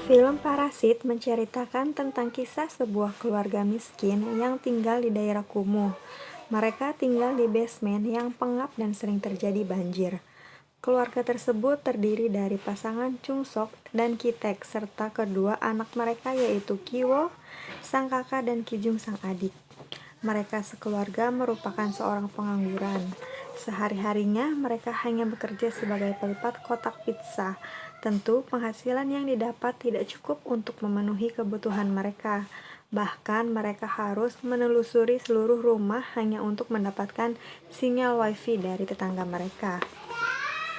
Film Parasit menceritakan tentang kisah sebuah keluarga miskin yang tinggal di daerah kumuh. Mereka tinggal di basement yang pengap dan sering terjadi banjir. Keluarga tersebut terdiri dari pasangan Chung Sok dan Ki-taek serta kedua anak mereka yaitu Ki-wo, sang kakak dan Ki-jung sang adik. Mereka sekeluarga merupakan seorang pengangguran. Sehari-harinya mereka hanya bekerja sebagai pelipat kotak pizza. Tentu penghasilan yang didapat tidak cukup untuk memenuhi kebutuhan mereka. Bahkan mereka harus menelusuri seluruh rumah hanya untuk mendapatkan sinyal wifi dari tetangga mereka.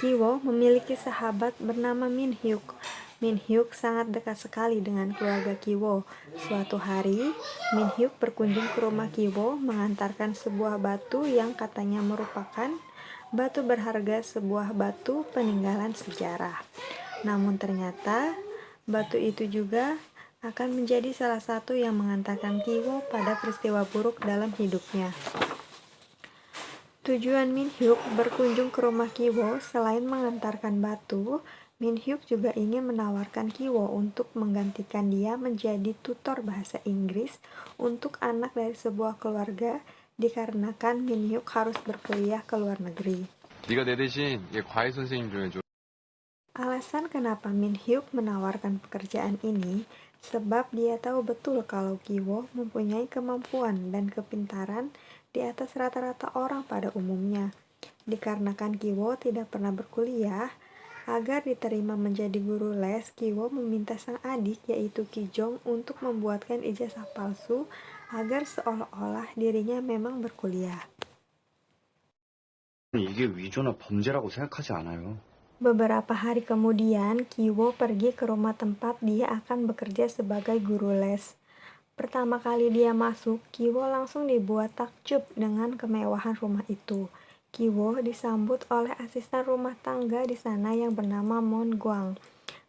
Ki-wo memiliki sahabat bernama Min Hyuk. Min Hyuk sangat dekat sekali dengan keluarga Ki-wo. Suatu hari, Min Hyuk berkunjung ke rumah Ki-wo mengantarkan sebuah batu yang katanya merupakan batu berharga, sebuah batu peninggalan sejarah. Namun ternyata batu itu juga akan menjadi salah satu yang mengantarkan Ki-wo pada peristiwa buruk dalam hidupnya. Tujuan Min Hyuk berkunjung ke rumah Ki-wo selain mengantarkan batu, Min Hyuk juga ingin menawarkan Ki-wo untuk menggantikan dia menjadi tutor bahasa Inggris untuk anak dari sebuah keluarga dikarenakan Min Hyuk harus berkuliah ke luar negeri. 네가 내 대신 얘 과외 선생님 좀 해줘. Alasan kenapa Min Hyuk menawarkan pekerjaan ini sebab dia tahu betul kalau Ki-wo mempunyai kemampuan dan kepintaran di atas rata-rata orang pada umumnya. Dikarenakan Ki-wo tidak pernah berkuliah, agar diterima menjadi guru les, Ki-wo meminta sang adik yaitu Ki-jong untuk membuatkan ijazah palsu agar seolah-olah dirinya memang berkuliah. 이게 위조나 범죄라고 생각하지 않아요. Beberapa hari kemudian, Ki-wo pergi ke rumah tempat dia akan bekerja sebagai guru les. Pertama kali dia masuk, Ki-wo langsung dibuat takjub dengan kemewahan rumah itu. Ki-wo disambut oleh asisten rumah tangga di sana yang bernama Mon Gwang.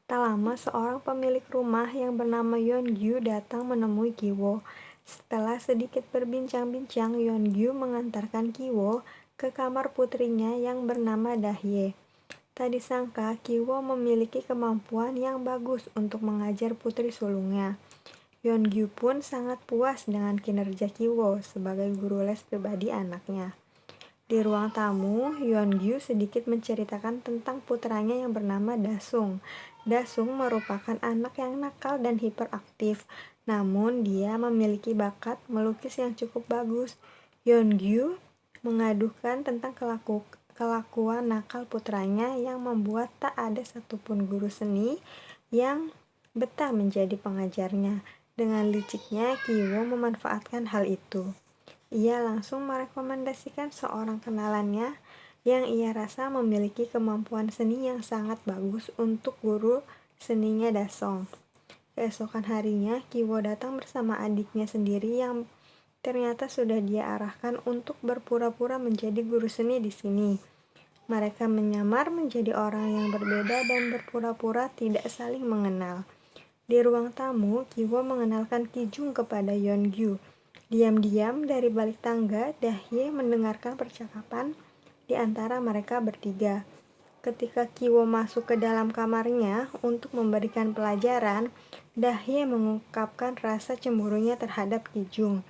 Tak lama seorang pemilik rumah yang bernama Yeon-gyu datang menemui Ki-wo. Setelah sedikit berbincang-bincang, Yeon-gyu mengantarkan Ki-wo ke kamar putrinya yang bernama Dahye. Tak disangka Ki-wo memiliki kemampuan yang bagus untuk mengajar putri sulungnya. Yeon-gyu pun sangat puas dengan kinerja Ki-wo sebagai guru les pribadi anaknya. Di ruang tamu, Yeon-gyu sedikit menceritakan tentang putranya yang bernama Da-sung. Da-sung merupakan anak yang nakal dan hiperaktif, namun dia memiliki bakat melukis yang cukup bagus. Yeon-gyu mengadukan tentang kelakuan nakal putranya yang membuat tak ada satupun guru seni yang betah menjadi pengajarnya. Dengan liciknya, Ki-wo memanfaatkan hal itu. Ia langsung merekomendasikan seorang kenalannya yang ia rasa memiliki kemampuan seni yang sangat bagus untuk guru seninya Da-sung. Keesokan harinya, Ki-wo datang bersama adiknya sendiri yang ternyata sudah dia arahkan untuk berpura-pura menjadi guru seni di sini. Mereka menyamar menjadi orang yang berbeda dan berpura-pura tidak saling mengenal. Di ruang tamu, Ki-wo mengenalkan Ki-jung kepada Yeon-gyu. Diam-diam dari balik tangga, Dahye mendengarkan percakapan di antara mereka bertiga. Ketika Ki-wo masuk ke dalam kamarnya untuk memberikan pelajaran, Dahye mengungkapkan rasa cemburunya terhadap Ki-jung.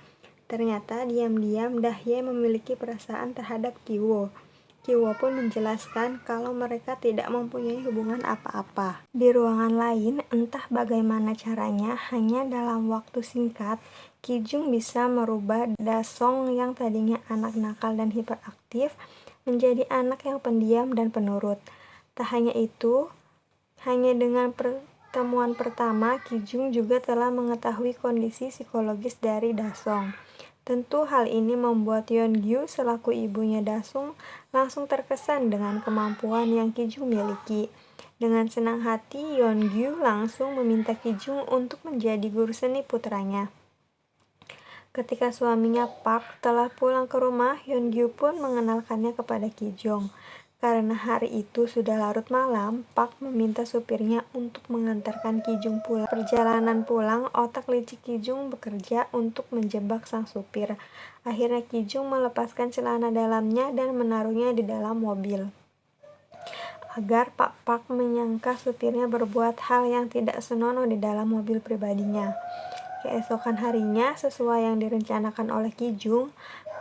Ternyata diam-diam Dahye memiliki perasaan terhadap Ki-wo. Ki-wo pun menjelaskan kalau mereka tidak mempunyai hubungan apa-apa. Di ruangan lain, entah bagaimana caranya, hanya dalam waktu singkat, Ki-jung bisa merubah Da-sung yang tadinya anak nakal dan hiperaktif menjadi anak yang pendiam dan penurut. Tak hanya itu, hanya dengan pertemuan pertama, Ki-jung juga telah mengetahui kondisi psikologis dari Da-sung. Tentu hal ini membuat Yeon-gyu selaku ibunya Da-sung langsung terkesan dengan kemampuan yang Ki-jung miliki. Dengan senang hati, Yeon-gyu langsung meminta Ki-jung untuk menjadi guru seni putranya. Ketika suaminya Park telah pulang ke rumah, Yeon-gyu pun mengenalkannya kepada Ki-jung. Karena hari itu sudah larut malam, Park meminta supirnya untuk mengantarkan Ki-jung pulang. Perjalanan pulang, otak licik Ki-jung bekerja untuk menjebak sang supir. Akhirnya Ki-jung melepaskan celana dalamnya dan menaruhnya di dalam mobil. agar Pak Park menyangka supirnya berbuat hal yang tidak senonoh di dalam mobil pribadinya. Keesokan harinya, sesuai yang direncanakan oleh Ki Jung,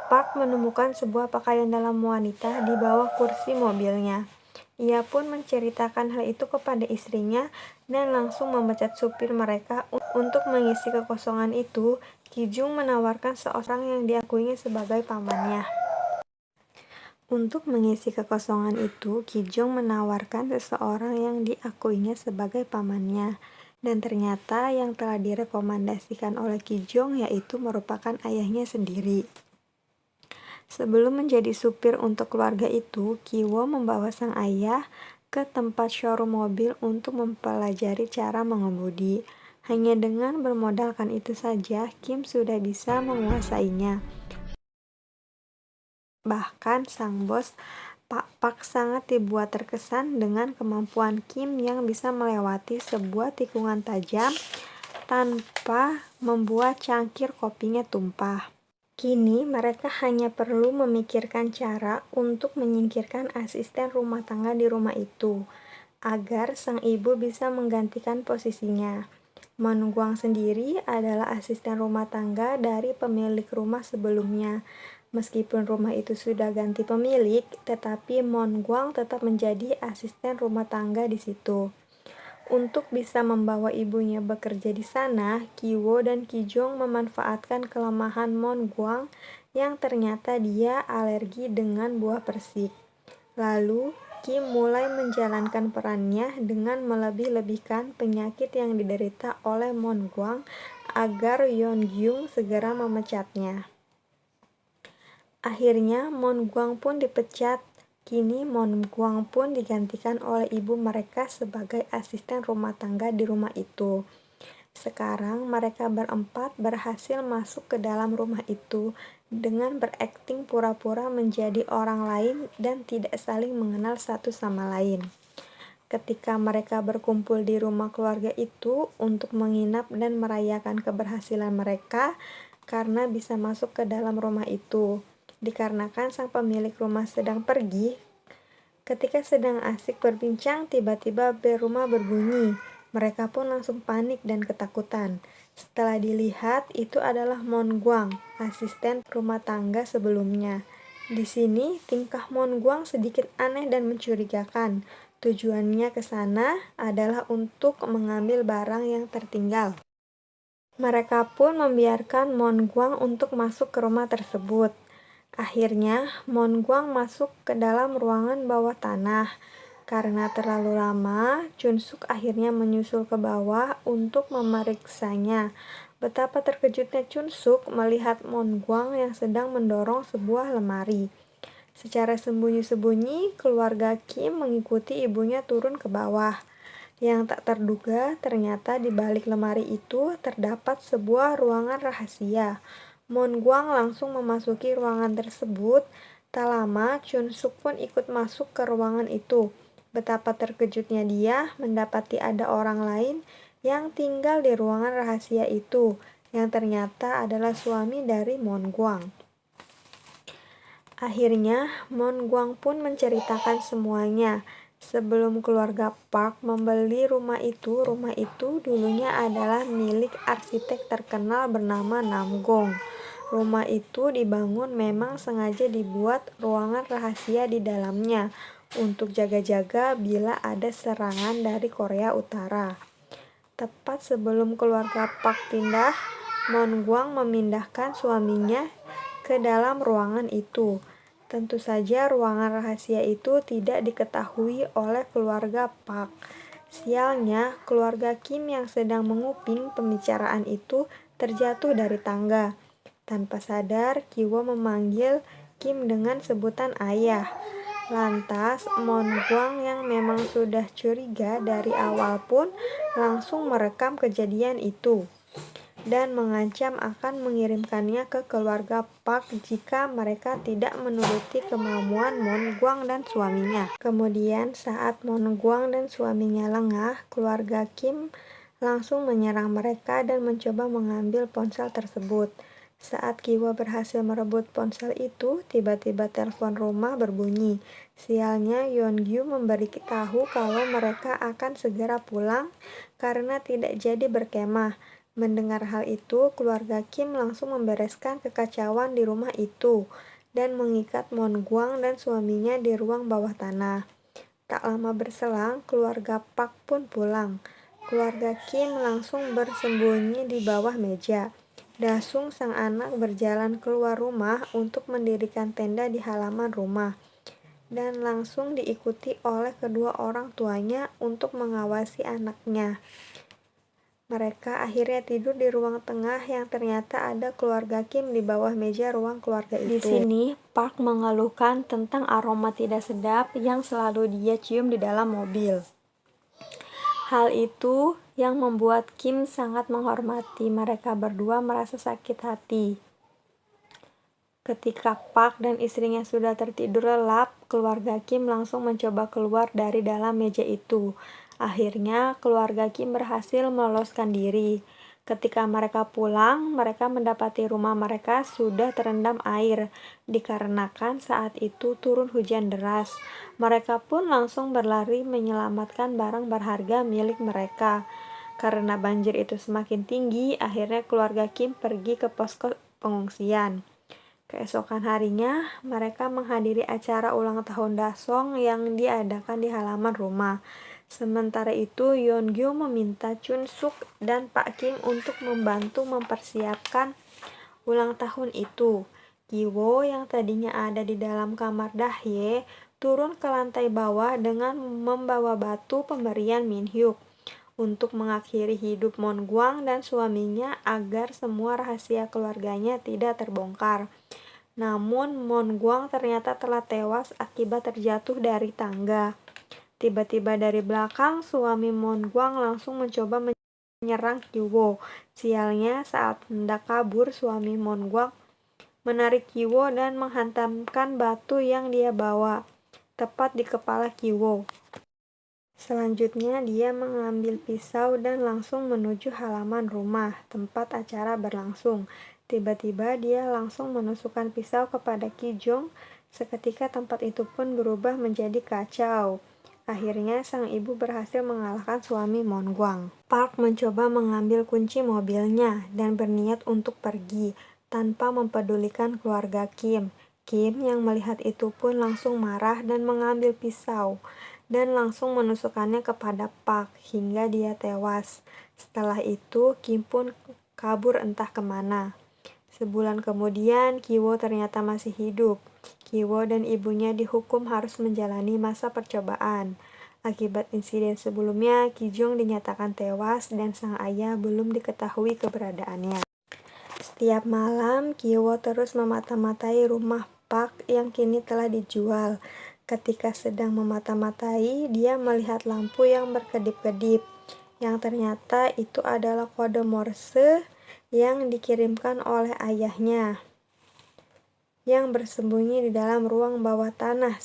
Park menemukan sebuah pakaian dalam wanita di bawah kursi mobilnya. Ia pun menceritakan hal itu kepada istrinya dan langsung memecat supir mereka. Untuk mengisi kekosongan itu, Ki Jung menawarkan seorang yang diakuinya sebagai pamannya. Untuk mengisi kekosongan itu, Ki Jung menawarkan seseorang yang diakuinya sebagai pamannya. Dan ternyata yang telah direkomendasikan oleh Ki Jung yaitu merupakan ayahnya sendiri. Sebelum menjadi supir untuk keluarga itu, Ki Wo membawa sang ayah ke tempat showroom mobil untuk mempelajari cara mengemudi. Hanya dengan bermodalkan itu saja, Kim sudah bisa menguasainya. Bahkan sang bos Pak Park sangat dibuat terkesan dengan kemampuan Kim yang bisa melewati sebuah tikungan tajam tanpa membuat cangkir kopinya tumpah. Kini mereka hanya perlu memikirkan cara untuk menyingkirkan asisten rumah tangga di rumah itu, agar sang ibu bisa menggantikan posisinya. Mon Guang sendiri adalah asisten rumah tangga dari pemilik rumah sebelumnya. Meskipun rumah itu sudah ganti pemilik, tetapi Mon Guang tetap menjadi asisten rumah tangga di situ. Untuk bisa membawa ibunya bekerja di sana, Ki Wo dan Ki Jong memanfaatkan kelemahan Mon Guang yang ternyata dia alergi dengan buah persik. Lalu, Kim mulai menjalankan perannya dengan melebih-lebihkan penyakit yang diderita oleh Mon Guang agar Yeon Gyung segera memecatnya. Akhirnya Mon Guang pun dipecat. Kini Mon Guang pun digantikan oleh ibu mereka sebagai asisten rumah tangga di rumah itu. Sekarang mereka berempat berhasil masuk ke dalam rumah itu dengan berakting pura-pura menjadi orang lain dan tidak saling mengenal satu sama lain. Ketika mereka berkumpul di rumah keluarga itu untuk menginap dan merayakan keberhasilan mereka karena bisa masuk ke dalam rumah itu. Dikarenakan sang pemilik rumah sedang pergi, ketika sedang asik berbincang, tiba-tiba bel rumah berbunyi. Mereka pun langsung panik dan ketakutan. Setelah dilihat, itu adalah Mon Guang, asisten rumah tangga sebelumnya. Di sini, tingkah Mon Guang sedikit aneh dan mencurigakan. Tujuannya ke sana adalah untuk mengambil barang yang tertinggal. Mereka pun membiarkan Mon Guang untuk masuk ke rumah tersebut. Akhirnya, Mon Guang masuk ke dalam ruangan bawah tanah. Karena terlalu lama, Chun Suk akhirnya menyusul ke bawah untuk memeriksanya. Betapa terkejutnya Chun Suk melihat Mon Guang yang sedang mendorong sebuah lemari. Secara sembunyi-sembunyi, keluarga Kim mengikuti ibunya turun ke bawah. Yang tak terduga, ternyata di balik lemari itu terdapat sebuah ruangan rahasia. Mon Guang langsung memasuki ruangan tersebut. Tak lama, Chun Suk pun ikut masuk ke ruangan itu. Betapa terkejutnya dia mendapati ada orang lain yang tinggal di ruangan rahasia itu, yang ternyata adalah suami dari Mon Guang. Akhirnya, Mon Guang pun menceritakan semuanya. Sebelum keluarga Park membeli rumah itu dulunya adalah milik arsitek terkenal bernama Nam Gong. Rumah itu dibangun memang sengaja dibuat ruangan rahasia di dalamnya untuk jaga-jaga bila ada serangan dari Korea Utara. Tepat sebelum keluarga Park pindah, Mon Guang memindahkan suaminya ke dalam ruangan itu. Tentu saja ruangan rahasia itu tidak diketahui oleh keluarga Park. Sialnya, keluarga Kim yang sedang menguping pembicaraan itu terjatuh dari tangga. Tanpa sadar, Ki Wo memanggil Kim dengan sebutan ayah. Lantas, Mon Guang yang memang sudah curiga dari awal pun langsung merekam kejadian itu dan mengancam akan mengirimkannya ke keluarga Park jika mereka tidak menuruti kemauan Mon Guang dan suaminya. Kemudian saat Mon Guang dan suaminya lengah, keluarga Kim langsung menyerang mereka dan mencoba mengambil ponsel tersebut. Saat Kiwo berhasil merebut ponsel itu, tiba-tiba telepon rumah berbunyi. Sialnya, Yeongju memberitahu kalau mereka akan segera pulang karena tidak jadi berkemah. Mendengar hal itu, keluarga Kim langsung membereskan kekacauan di rumah itu dan mengikat Monguang dan suaminya di ruang bawah tanah. Tak lama berselang, keluarga Park pun pulang. Keluarga Kim langsung bersembunyi di bawah meja. Dasung sang anak berjalan keluar rumah untuk mendirikan tenda di halaman rumah dan langsung diikuti oleh kedua orang tuanya untuk mengawasi anaknya. Mereka akhirnya tidur di ruang tengah yang ternyata ada keluarga Kim di bawah meja ruang keluarga itu. Di sini, Park mengeluhkan tentang aroma tidak sedap yang selalu dia cium di dalam mobil. Hal itu yang membuat Kim sangat menghormati. Mereka berdua merasa sakit hati. Ketika Park dan istrinya sudah tertidur lelap, keluarga Kim langsung mencoba keluar dari dalam meja itu. Akhirnya, keluarga Kim berhasil meloloskan diri. Ketika mereka pulang, mereka mendapati rumah mereka sudah terendam air, dikarenakan saat itu turun hujan deras. Mereka pun langsung berlari menyelamatkan barang berharga milik mereka. Karena banjir itu semakin tinggi, akhirnya keluarga Kim pergi ke posko pengungsian. Keesokan harinya, mereka menghadiri acara ulang tahun Dasong yang diadakan di halaman rumah. Sementara itu, Yeongju meminta Chun Suk dan Pak Kim untuk membantu mempersiapkan ulang tahun itu. Kiwo yang tadinya ada di dalam kamar Dahye turun ke lantai bawah dengan membawa batu pemberian Min Hyuk untuk mengakhiri hidup Monguang dan suaminya agar semua rahasia keluarganya tidak terbongkar. Namun, Monguang ternyata telah tewas akibat terjatuh dari tangga. Tiba-tiba dari belakang, suami Monguang langsung mencoba menyerang Kiwo. Sialnya, saat hendak kabur, suami Monguang menarik Kiwo dan menghantamkan batu yang dia bawa, tepat di kepala Kiwo. Selanjutnya, dia mengambil pisau dan langsung menuju halaman rumah, tempat acara berlangsung. Tiba-tiba, dia langsung menusukkan pisau kepada Ki Jong. Seketika tempat itu pun berubah menjadi kacau. Akhirnya, sang ibu berhasil mengalahkan suami Monguang. Park mencoba mengambil kunci mobilnya dan berniat untuk pergi, tanpa mempedulikan keluarga Kim. Kim yang melihat itu pun langsung marah dan mengambil pisau, dan langsung menusukkannya kepada Park hingga dia tewas. Setelah itu, Kim pun kabur entah kemana. Sebulan kemudian, Kiwo ternyata masih hidup. Kiwo dan ibunya dihukum harus menjalani masa percobaan. Akibat insiden sebelumnya, Ki Jong dinyatakan tewas dan sang ayah belum diketahui keberadaannya. Setiap malam, Kiwo terus memata-matai rumah Park yang kini telah dijual. Ketika sedang memata-matai, dia melihat lampu yang berkedip-kedip, yang ternyata itu adalah kode Morse yang dikirimkan oleh ayahnya yang bersembunyi di dalam ruang bawah tanah.